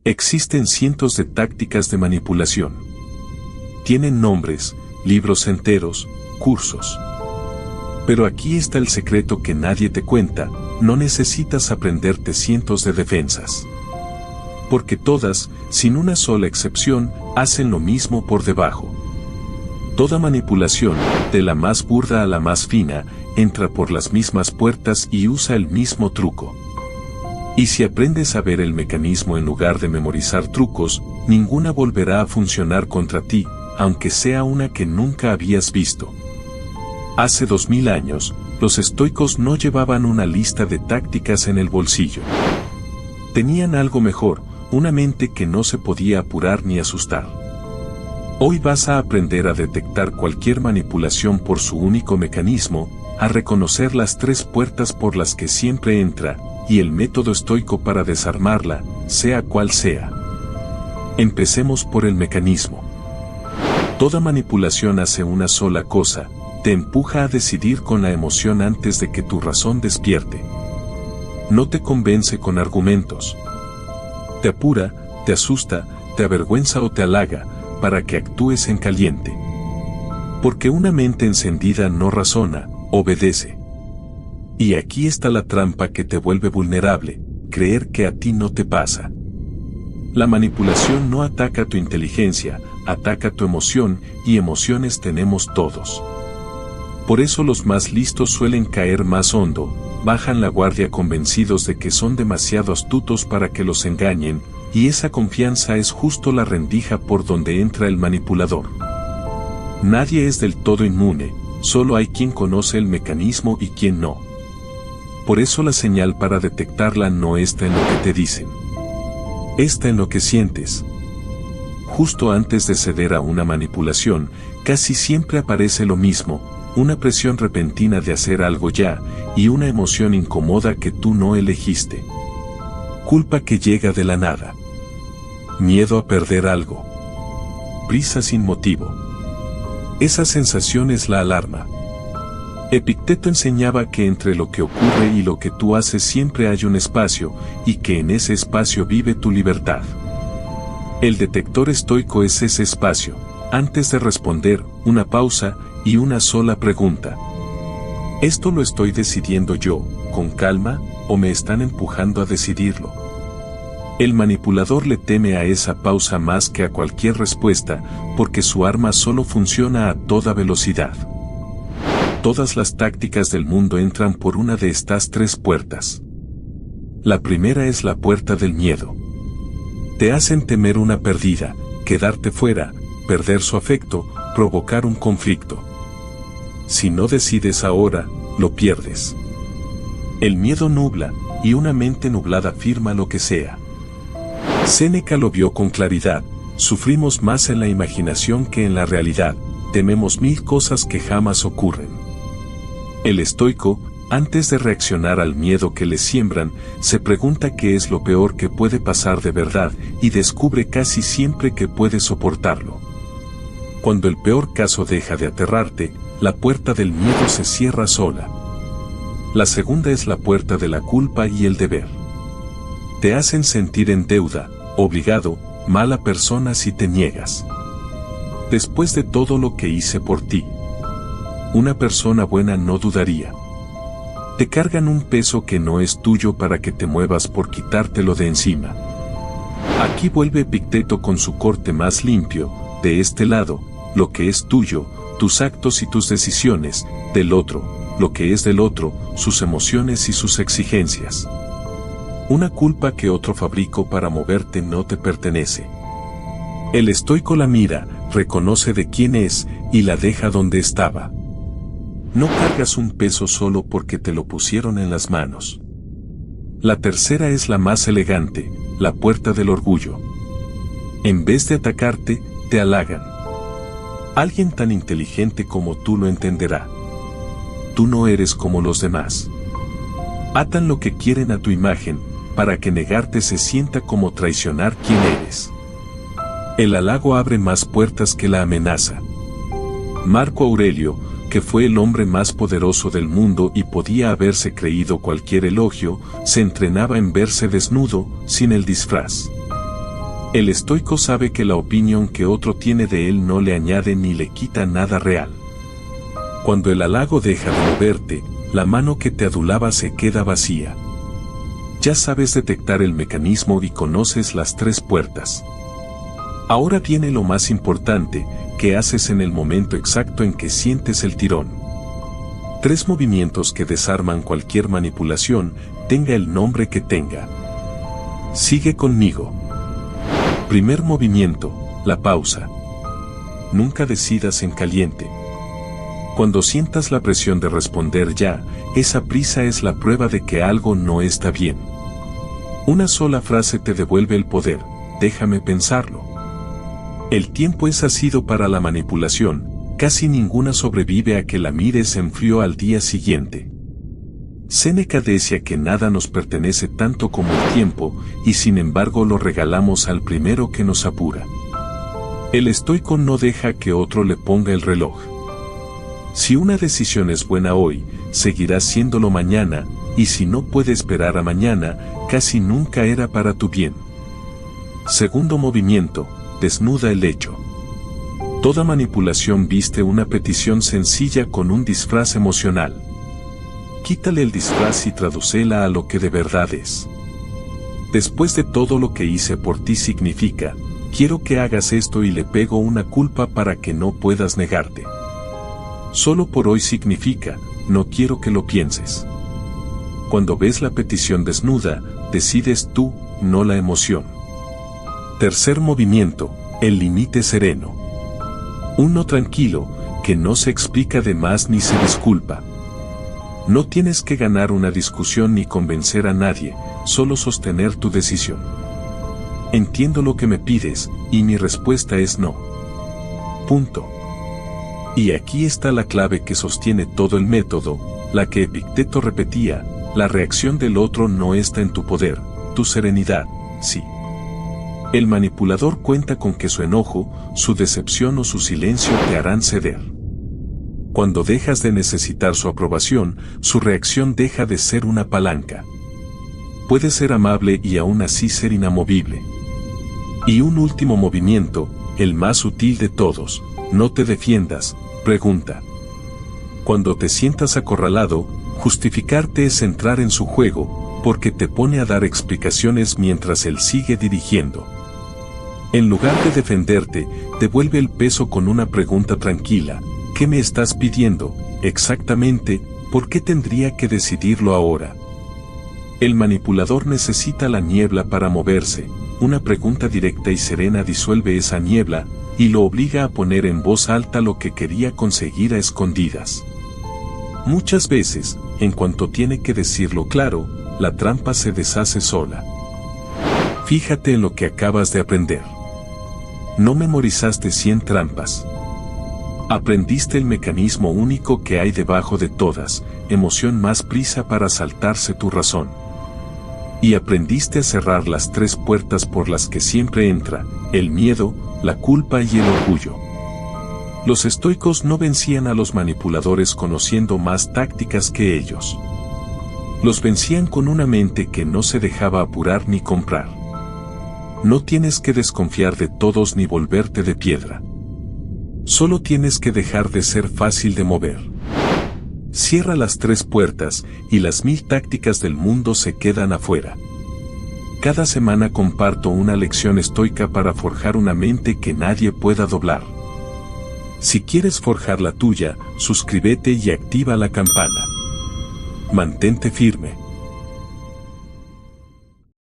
Existen cientos de tácticas de manipulación. Tienen nombres, libros enteros, cursos. Pero aquí está el secreto que nadie te cuenta: no necesitas aprenderte cientos de defensas. Porque todas, sin una sola excepción, hacen lo mismo por debajo. Toda manipulación, de la más burda a la más fina, entra por las mismas puertas y usa el mismo truco. Y si aprendes a ver el mecanismo en lugar de memorizar trucos, ninguna volverá a funcionar contra ti, aunque sea una que nunca habías visto. Hace 2000 años, los estoicos no llevaban una lista de tácticas en el bolsillo. Tenían algo mejor, una mente que no se podía apurar ni asustar. Hoy vas a aprender a detectar cualquier manipulación por su único mecanismo, a reconocer las 3 puertas por las que siempre entra, y el método estoico para desarmarla, sea cual sea. Empecemos por el mecanismo. Toda manipulación hace una sola cosa: te empuja a decidir con la emoción antes de que tu razón despierte. No te convence con argumentos. Te apura, te asusta, te avergüenza o te halaga, para que actúes en caliente. Porque una mente encendida no razona, obedece. Y aquí está la trampa que te vuelve vulnerable: creer que a ti no te pasa. La manipulación no ataca tu inteligencia, ataca tu emoción, y emociones tenemos todos. Por eso los más listos suelen caer más hondo, bajan la guardia convencidos de que son demasiado astutos para que los engañen, y esa confianza es justo la rendija por donde entra el manipulador. Nadie es del todo inmune, solo hay quien conoce el mecanismo y quien no. Por eso la señal para detectarla no está en lo que te dicen. Está en lo que sientes. Justo antes de ceder a una manipulación, casi siempre aparece lo mismo: una presión repentina de hacer algo ya, y una emoción incómoda que tú no elegiste. Culpa que llega de la nada. Miedo a perder algo. Prisa sin motivo. Esa sensación es la alarma. Epicteto enseñaba que entre lo que ocurre y lo que tú haces siempre hay un espacio, y que en ese espacio vive tu libertad. El detector estoico es ese espacio: antes de responder, una pausa y una sola pregunta. ¿Esto lo estoy decidiendo yo, con calma, o me están empujando a decidirlo? El manipulador le teme a esa pausa más que a cualquier respuesta, porque su arma solo funciona a toda velocidad. Todas las tácticas del mundo entran por una de estas 3 puertas. La primera es la puerta del miedo. Te hacen temer una pérdida, quedarte fuera, perder su afecto, provocar un conflicto. Si no decides ahora, lo pierdes. El miedo nubla, y una mente nublada afirma lo que sea. Séneca lo vio con claridad: sufrimos más en la imaginación que en la realidad, tememos 1000 cosas que jamás ocurren. El estoico, antes de reaccionar al miedo que le siembran, se pregunta qué es lo peor que puede pasar de verdad, y descubre casi siempre que puede soportarlo. Cuando el peor caso deja de aterrarte, la puerta del miedo se cierra sola. La segunda es la puerta de la culpa y el deber. Te hacen sentir en deuda, obligado, mala persona si te niegas. Después de todo lo que hice por ti, una persona buena no dudaría. Te cargan un peso que no es tuyo para que te muevas por quitártelo de encima. Aquí vuelve Epicteto con su corte más limpio: de este lado, lo que es tuyo, tus actos y tus decisiones; del otro, lo que es del otro, sus emociones y sus exigencias. Una culpa que otro fabricó para moverte no te pertenece. El estoico la mira, reconoce de quién es, y la deja donde estaba. No cargas un peso solo porque te lo pusieron en las manos. La tercera es la más elegante: la puerta del orgullo. En vez de atacarte, te halagan. Alguien tan inteligente como tú lo entenderá. Tú no eres como los demás. Atan lo que quieren a tu imagen, para que negarte se sienta como traicionar quién eres. El halago abre más puertas que la amenaza. Marco Aurelio, que fue el hombre más poderoso del mundo y podía haberse creído cualquier elogio, se entrenaba en verse desnudo, sin el disfraz. El estoico sabe que la opinión que otro tiene de él no le añade ni le quita nada real. Cuando el halago deja de moverte, la mano que te adulaba se queda vacía. Ya sabes detectar el mecanismo y conoces las 3 puertas. Ahora viene lo más importante, ¿qué haces en el momento exacto en que sientes el tirón? 3 movimientos que desarman cualquier manipulación, tenga el nombre que tenga. Sigue conmigo. Primer movimiento, la pausa. Nunca decidas en caliente. Cuando sientas la presión de responder ya, esa prisa es la prueba de que algo no está bien. Una sola frase te devuelve el poder, déjame pensarlo. El tiempo es ácido para la manipulación, casi ninguna sobrevive a que la mires en frío al día siguiente. Séneca decía que nada nos pertenece tanto como el tiempo, y sin embargo lo regalamos al primero que nos apura. El estoico no deja que otro le ponga el reloj. Si una decisión es buena hoy, seguirá siéndolo mañana, y si no puede esperar a mañana, casi nunca era para tu bien. Segundo movimiento, desnuda el hecho. Toda manipulación viste una petición sencilla con un disfraz emocional. Quítale el disfraz y tradúcela a lo que de verdad es. Después de todo lo que hice por ti significa, quiero que hagas esto y le pego una culpa para que no puedas negarte. Solo por hoy significa, no quiero que lo pienses. Cuando ves la petición desnuda, decides tú, no la emoción. Tercer movimiento, el límite sereno. Uno tranquilo, que no se explica de más ni se disculpa. No tienes que ganar una discusión ni convencer a nadie, solo sostener tu decisión. Entiendo lo que me pides, y mi respuesta es no. Punto. Y aquí está la clave que sostiene todo el método, la que Epicteto repetía, la reacción del otro no está en tu poder, tu serenidad, sí. El manipulador cuenta con que su enojo, su decepción o su silencio te harán ceder. Cuando dejas de necesitar su aprobación, su reacción deja de ser una palanca. Puede ser amable y aún así ser inamovible. Y un último movimiento, el más sutil de todos, no te defiendas, pregunta. Cuando te sientas acorralado, justificarte es entrar en su juego, porque te pone a dar explicaciones mientras él sigue dirigiendo. En lugar de defenderte, devuelve el peso con una pregunta tranquila. ¿Qué me estás pidiendo, exactamente, por qué tendría que decidirlo ahora? El manipulador necesita la niebla para moverse, una pregunta directa y serena disuelve esa niebla, y lo obliga a poner en voz alta lo que quería conseguir a escondidas. Muchas veces, en cuanto tiene que decirlo claro, la trampa se deshace sola. Fíjate en lo que acabas de aprender. No memorizaste 100 trampas. Aprendiste el mecanismo único que hay debajo de todas, emoción más prisa para saltarse tu razón. Y aprendiste a cerrar las 3 puertas por las que siempre entra, el miedo, la culpa y el orgullo. Los estoicos no vencían a los manipuladores conociendo más tácticas que ellos. Los vencían con una mente que no se dejaba apurar ni comprar. No tienes que desconfiar de todos ni volverte de piedra. Solo tienes que dejar de ser fácil de mover. Cierra las 3 puertas y las 1000 tácticas del mundo se quedan afuera. Cada semana comparto una lección estoica para forjar una mente que nadie pueda doblar. Si quieres forjar la tuya, suscríbete y activa la campana. Mantente firme.